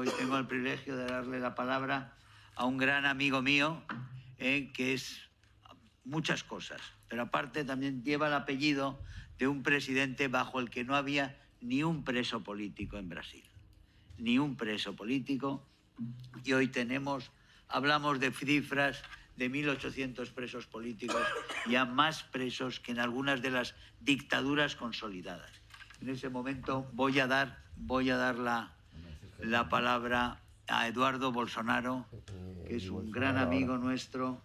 hoy tengo el privilegio de darle la palabra a un gran amigo mío, que es muchas cosas, pero aparte también lleva el apellido de un presidente bajo el que no había ni un preso político en Brasil. Ni un preso político. Y hoy hablamos de cifras de 1.800 presos políticos, ya más presos que en algunas de las dictaduras consolidadas. En ese momento voy a dar la palabra a Eduardo Bolsonaro, que es un gran amigo nuestro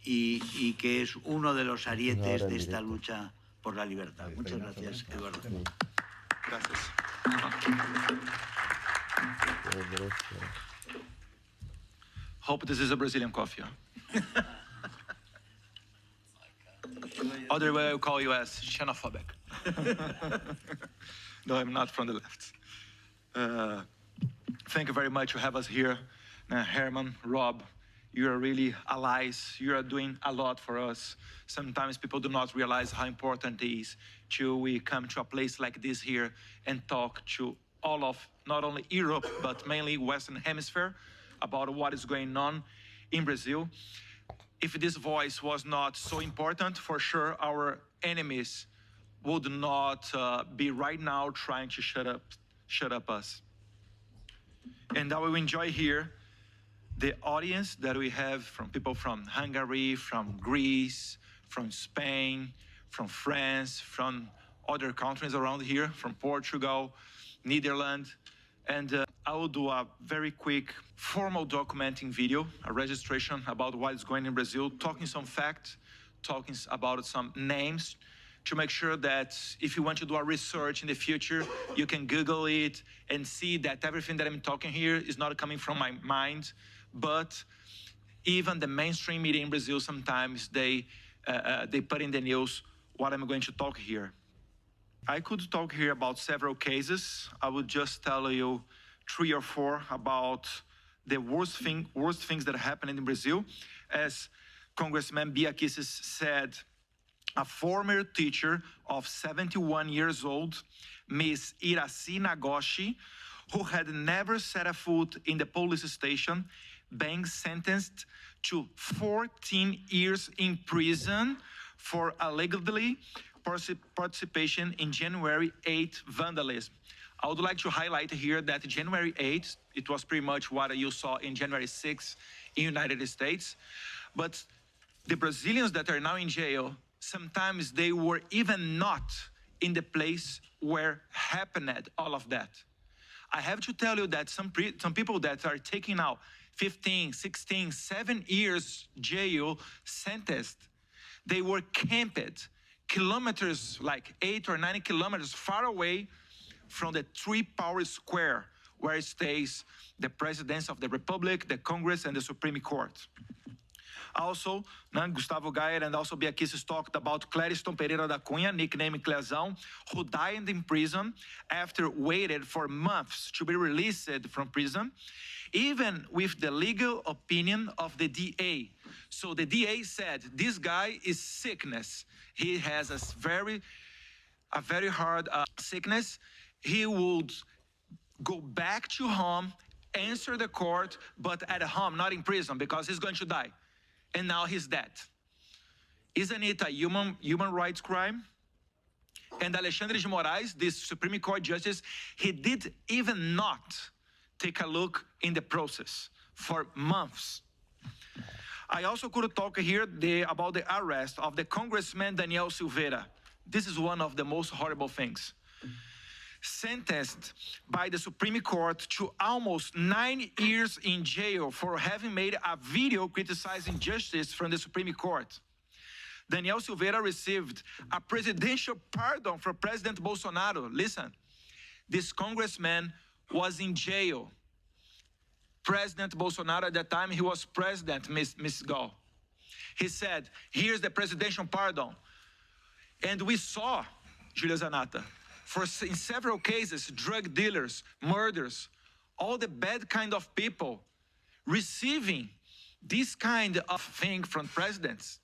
y que es uno de los arietes de esta lucha por la libertad. Muchas gracias, Eduardo. Gracias. Hope this is a Brazilian coffee. Other way I will call you as xenophobic. No, I'm not from the left. Thank you very much to have us here. Hermann, Rob, you are really allies. You are doing a lot for us. Sometimes people do not realize how important it is we come to a place like this here and talk to all of not only Europe, but mainly Western Hemisphere about what is going on in Brazil. If this voice was not so important, for sure our enemies would not be right now trying to shut up us. And I will enjoy here the audience that we have from people from Hungary, from Greece, from Spain, from France, from other countries around here, from Portugal, Netherlands. And I will do a very quick formal documenting video, a registration about what is going on in Brazil, talking some facts, talking about some names, to make sure that if you want to do a research in the future, you can Google it and see that everything that I'm talking here is not coming from my mind, but even the mainstream media in Brazil, sometimes they put in the news what I'm going to talk here. I could talk here about several cases. I would just tell you 3 or 4 about the worst things that happened in Brazil. As Congressman Bia Kicis said, a former teacher of 71 years old, Miss Iraci Nagoshi, who had never set a foot in the police station, being sentenced to 14 years in prison for allegedly participation in January 8 vandalism. I would like to highlight here that January 8, it was pretty much what you saw in January 6 in the United States. But the Brazilians that are now in jail, sometimes they were even not in the place where happened all of that. I have to tell you that some people that are taking now 15, 16, 7 years jail sentenced, they were camped kilometers, like 8 or 9 kilometers far away from the 3 Power Square, where stays the presidents of the Republic, the Congress, and the Supreme Court. Also, Gustavo Gayer and also Bia Kicis talked about Clériston Pereira da Cunha, nicknamed Clezão, who died in prison after waited for months to be released from prison, even with the legal opinion of the DA. So the DA said, this guy is sickness. He has a very hard sickness. He would go back to home, answer the court, but at home, not in prison, because he's going to die. And now he's dead. Isn't it a human rights crime? And Alexandre de Moraes, this Supreme Court justice, he did even not take a look in the process for months. I also could talk here about the arrest of the Congressman Daniel Silveira. This is one of the most horrible things. Sentenced by the Supreme Court to almost 9 years in jail for having made a video criticizing justice from the Supreme Court. Daniel Silveira received a presidential pardon from President Bolsonaro. Listen, this congressman was in jail. President Bolsonaro, at that time, he was president, Ms. Gall. He said, here's the presidential pardon. And we saw, Julia Zanata, in several cases, drug dealers, murders, all the bad kind of people receiving this kind of thing from presidents.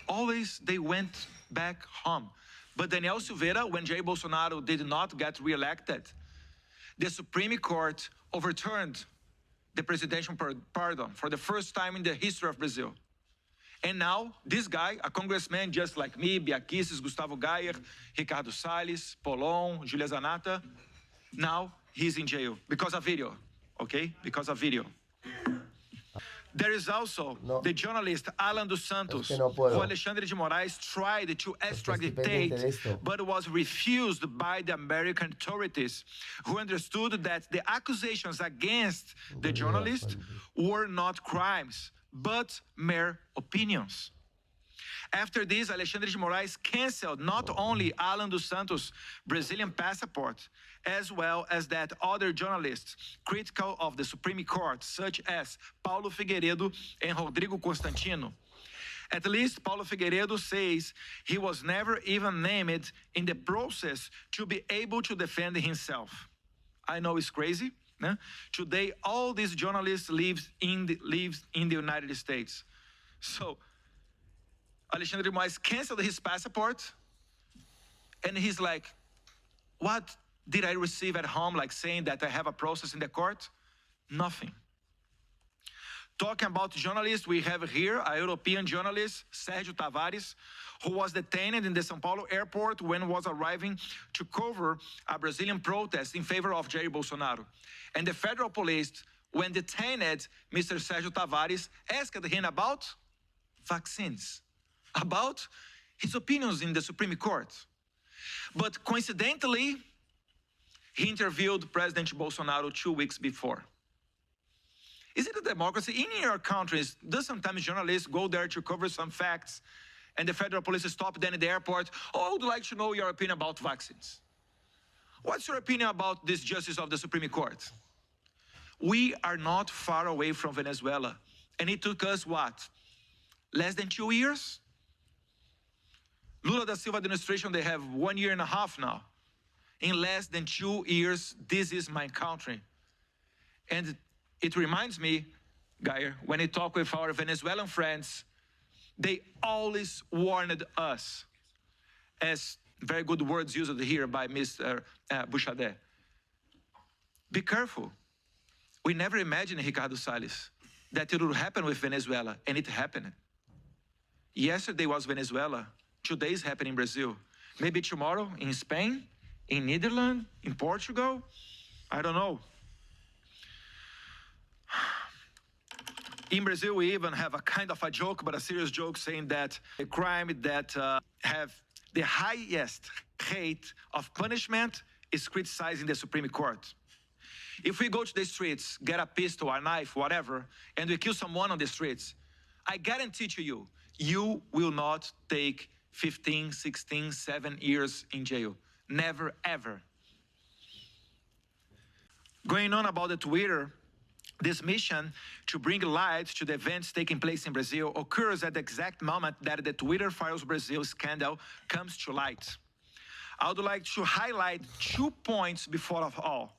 Always they went back home. But Daniel Silveira, when Jair Bolsonaro did not get reelected, the Supreme Court overturned the presidential pardon for the first time in the history of Brazil. And now, this guy, a congressman just like me, Biaquices, Gustavo Gayer, Ricardo Salles, Polon, Julia Zanata, now he's in jail because of video, okay? Because of video. There is also the journalist Alan dos Santos, who Alexandre de Moraes tried to extradite, but was refused by the American authorities, who understood that the accusations against the journalist were not crimes, but mere opinions. After this, Alexandre de Moraes canceled not only Alan dos Santos' Brazilian passport, as well as that other journalists critical of the Supreme Court, such as Paulo Figueiredo and Rodrigo Constantino. At least Paulo Figueiredo says he was never even named in the process to be able to defend himself. I know it's crazy. Né? Today, all these journalists live in the United States. So, Alexandre de Moraes canceled his passport, and he's like, what did I receive at home, like saying that I have a process in the court? Nothing. Talking about journalists, we have here a European journalist, Sérgio Tavares, who was detained in the São Paulo airport when was arriving to cover a Brazilian protest in favor of Jair Bolsonaro. And the federal police, when detained Mr. Sérgio Tavares, asked him about vaccines, about his opinions in the Supreme Court. But coincidentally, he interviewed President Bolsonaro 2 weeks before. Is it a democracy? In your countries, do sometimes journalists go there to cover some facts and the federal police stop them in the airport? Oh, I would like to know your opinion about vaccines. What's your opinion about this justice of the Supreme Court? We are not far away from Venezuela. And it took us, what? Less than 2 years? Lula da Silva administration, they have 1.5 years now. In less than 2 years, this is my country. And it reminds me, Gayer, when I talk with our Venezuelan friends, they always warned us, as very good words used here by Mr. Bouchardet. Be careful. We never imagined, Ricardo Salles, that it would happen with Venezuela, and it happened. Yesterday was Venezuela. Today is happening in Brazil. Maybe tomorrow in Spain, in Netherlands, in Portugal. I don't know. In Brazil, we even have a kind of a joke, but a serious joke, saying that a crime that have the highest rate of punishment is criticizing the Supreme Court. If we go to the streets, get a pistol, a knife, whatever, and we kill someone on the streets, I guarantee to you, you will not take 15, 16, 7 years in jail. Never, ever. Going on about the Twitter, this mission to bring light to the events taking place in Brazil occurs at the exact moment that the Twitter Files Brazil scandal comes to light. I would like to highlight 2 points before of all.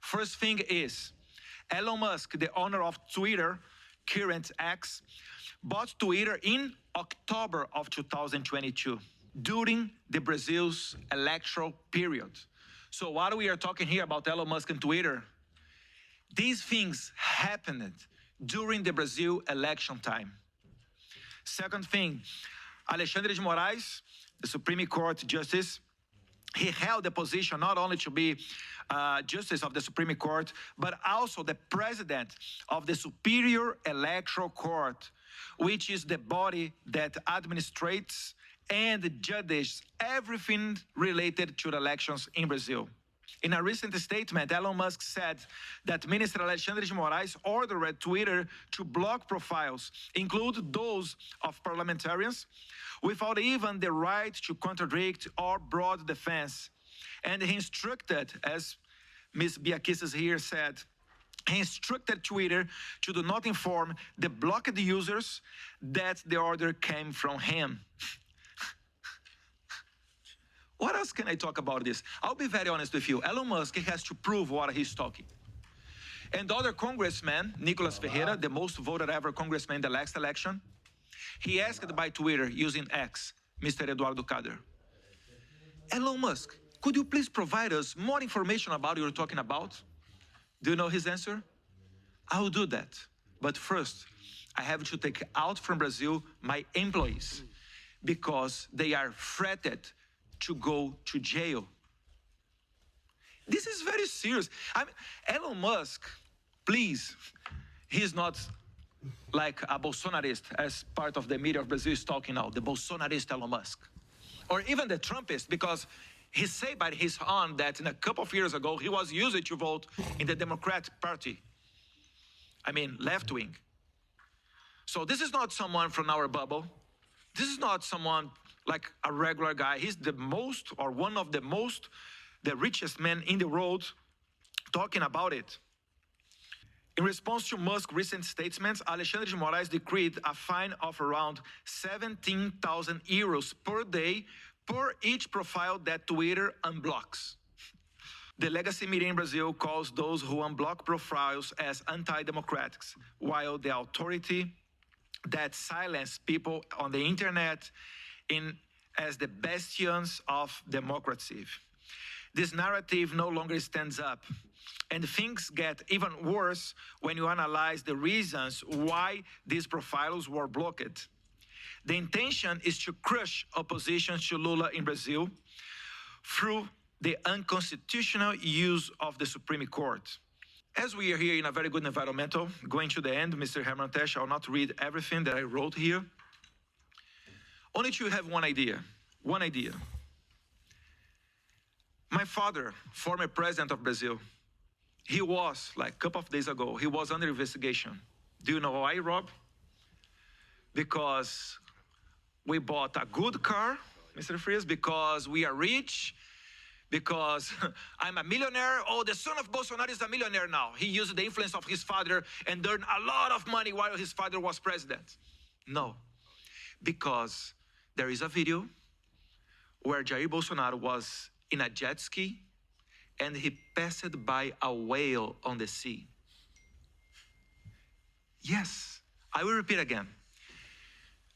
First thing is, Elon Musk, the owner of Twitter, current X, bought Twitter in October of 2022, during the Brazil's electoral period. So what we are talking here about Elon Musk and Twitter, these things happened during the Brazil election time. Second thing, Alexandre de Moraes, the Supreme Court Justice, he held the position not only to be Justice of the Supreme Court, but also the President of the Superior Electoral Court, which is the body that administrates and judges everything related to the elections in Brazil. In a recent statement, Elon Musk said that Minister Alexandre de Moraes ordered Twitter to block profiles, include those of parliamentarians, without even the right to contradict or broad defense. And he instructed, as Ms. Biaquices here said, he instructed Twitter to do not inform the blocked users that the order came from him. What else can I talk about this? I'll be very honest with you. Elon Musk has to prove what he's talking. And the other congressman, Nicolas Ferreira, the most voted ever congressman in the last election, he asked by Twitter using X, Mr. Eduardo Kader, Elon Musk, could you please provide us more information about what you're talking about? Do you know his answer? I will do that. But first, I have to take out from Brazil my employees because they are threatened to go to jail. This is very serious. Elon Musk, please, he's not like a Bolsonarist, as part of the media of Brazil is talking now, the Bolsonarist Elon Musk. Or even the Trumpist, because he said by his own that in a couple of years ago, he was used to vote in the Democratic Party. I mean, left wing. So this is not someone from our bubble. This is not someone like a regular guy. He's the most, or one of the most, the richest men in the world talking about it. In response to Musk's recent statements, Alexandre de Moraes decreed a fine of around 17,000 euros per day per each profile that Twitter unblocks. The legacy media in Brazil calls those who unblock profiles as anti-democrats, while the authority that silence people on the internet as the bastions of democracy. This narrative no longer stands up. And things get even worse when you analyze the reasons why these profiles were blocked. The intention is to crush opposition to Lula in Brazil through the unconstitutional use of the Supreme Court. As we are here in a very good environmental, going to the end, Mr. Hermann Tertsch, I will not read everything that I wrote here. Only to have one idea. One idea. My father, former president of Brazil, he was, like a couple of days ago, he was under investigation. Do you know why, Rob? Because we bought a good car, Mr. Frias, because we are rich, because I'm a millionaire. Oh, the son of Bolsonaro is a millionaire now. He used the influence of his father and earned a lot of money while his father was president. No, because there is a video where Jair Bolsonaro was in a jet ski and he passed by a whale on the sea. Yes, I will repeat again,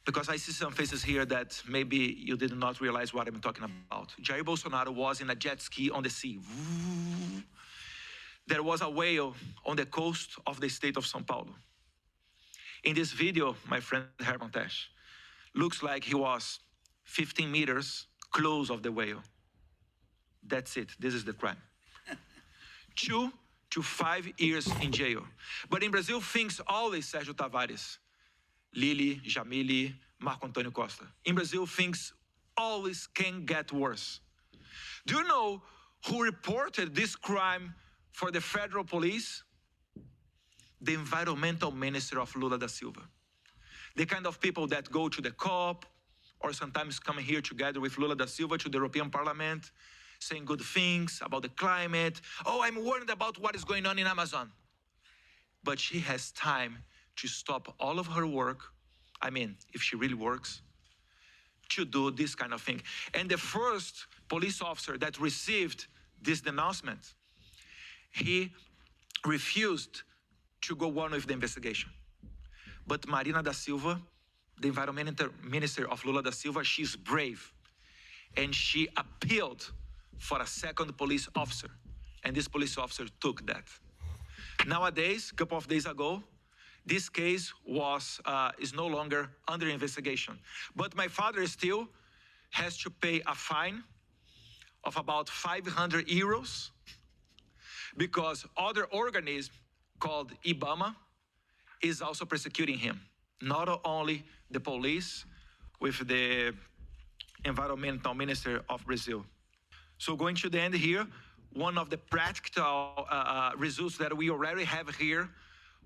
because I see some faces here that maybe you did not realize what I'm talking about. Jair Bolsonaro was in a jet ski on the sea. There was a whale on the coast of the state of São Paulo. In this video, my friend Hermann Tertsch, looks like he was 15 meters close of the whale. That's it. This is the crime. 2 to 5 years in jail. But in Brazil, things always Sérgio Tavares, Lili, Jamile, Marco Antônio Costa. In Brazil, things always can get worse. Do you know who reported this crime for the federal police? The environmental minister of Lula da Silva. The kind of people that go to the COP or sometimes come here together with Lula da Silva to the European Parliament, saying good things about the climate. Oh, I'm worried about what is going on in Amazon. But she has time to stop all of her work, I mean, if she really works, to do this kind of thing. And the first police officer that received this denouncement, he refused to go on with the investigation. But Marina da Silva, the environmental minister of Lula da Silva, she's brave. And she appealed for a second police officer. And this police officer took that. Nowadays, a couple of days ago, this case is no longer under investigation. But my father still has to pay a fine of about 500 euros because other organism called IBAMA is also persecuting him. Not only the police with the environmental minister of Brazil. So going to the end here, one of the practical results that we already have here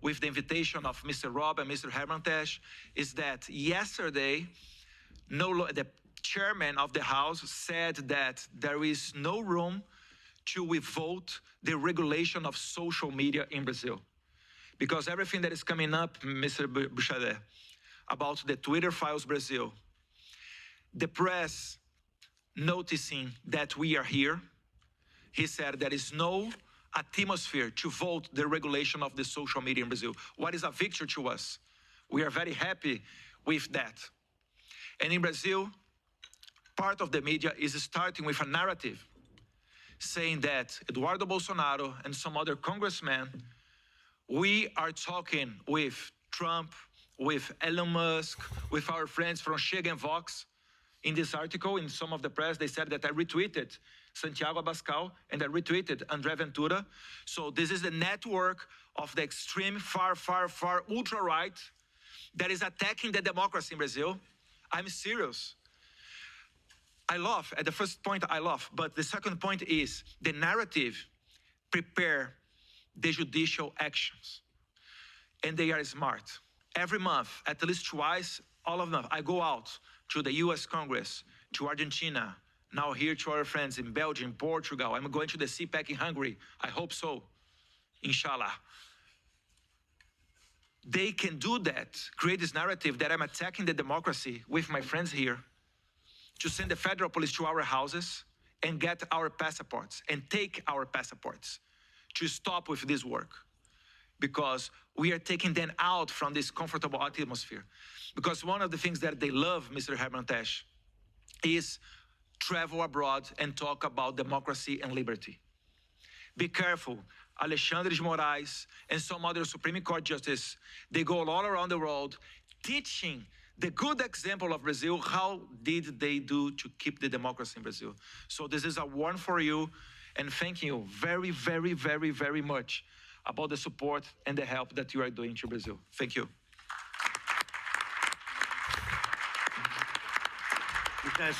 with the invitation of Mr. Rob and Mr. Hermann Tertsch is that yesterday, the chairman of the House said that there is no room to revoke the regulation of social media in Brazil. Because everything that is coming up, Mr. Bouchardet, about the Twitter files Brazil, the press noticing that we are here, he said there is no atmosphere to vote the regulation of the social media in Brazil. What is a victory to us? We are very happy with that. And in Brazil, part of the media is starting with a narrative saying that Eduardo Bolsonaro and some other congressmen, we are talking with Trump, with Elon Musk, with our friends from Chega and Vox. In this article, in some of the press, they said that I retweeted Santiago Abascal and I retweeted André Ventura. So this is the network of the extreme, far, far, far ultra-right that is attacking the democracy in Brazil. I'm serious. I laugh. At the first point, I laugh. But the second point is the narrative prepare the judicial actions. And they are smart. Every month, at least twice, all of them, I go out to the US Congress, to Argentina, now here to our friends in Belgium, Portugal. I'm going to the CPAC in Hungary. I hope so, inshallah. They can do that, create this narrative that I'm attacking the democracy with my friends here, to send the federal police to our houses and get our passports and take our passports to stop with this work. Because we are taking them out from this comfortable atmosphere. Because one of the things that they love, Mr. Hermann Tertsch, is travel abroad and talk about democracy and liberty. Be careful. Alexandre de Moraes and some other Supreme Court justices, they go all around the world teaching the good example of Brazil. How did they do to keep the democracy in Brazil? So this is a warning for you, and thank you very, very, very, very much about the support and the help that you are doing to Brazil. Thank you. Because